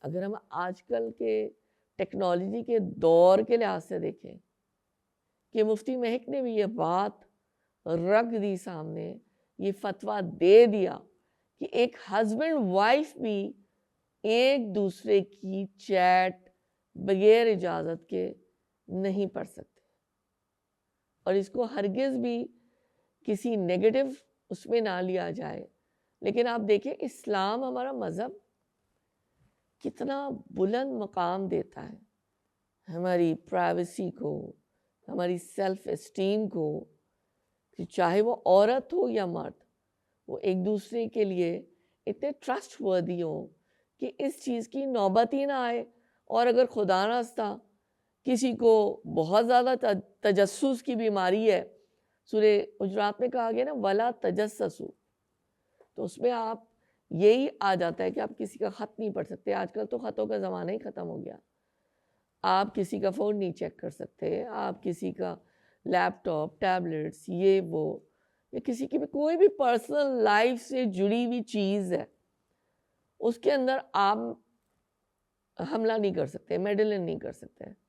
اگر ہم آج کل کے ٹیکنالوجی کے دور کے لحاظ سے دیکھیں کہ مفتی مہک نے بھی یہ بات رکھ دی سامنے، یہ فتویٰ دے دیا کہ ایک ہسبینڈ وائف بھی ایک دوسرے کی چیٹ بغیر اجازت کے نہیں پڑھ سکتے، اور اس کو ہرگز بھی کسی نیگیٹو اس میں نہ لیا جائے. لیکن آپ دیکھیں اسلام ہمارا مذہب کتنا بلند مقام دیتا ہے ہماری پرائیویسی کو، ہماری سیلف اسٹیم کو، کہ چاہے وہ عورت ہو یا مرد، وہ ایک دوسرے کے لیے اتنے ٹرسٹ وردی ہوں کہ اس چیز کی نوبت ہی نہ آئے. اور اگر خدا نخواستہ کسی کو بہت زیادہ تجسس کی بیماری ہے، سورہ حجرات میں کہا گیا نا وَلَا تَجَسَّسُوا، تو اس میں آپ یہی آ جاتا ہے کہ آپ کسی کا خط نہیں پڑھ سکتے. آج کل تو خطوں کا زمانہ ہی ختم ہو گیا. آپ کسی کا فون نہیں چیک کر سکتے، آپ کسی کا لیپ ٹاپ، ٹیبلٹس، یہ وہ، یا کسی کی بھی کوئی بھی پرسنل لائف سے جڑی ہوئی چیز ہے اس کے اندر آپ حملہ نہیں کر سکتے، میڈلن نہیں کر سکتے.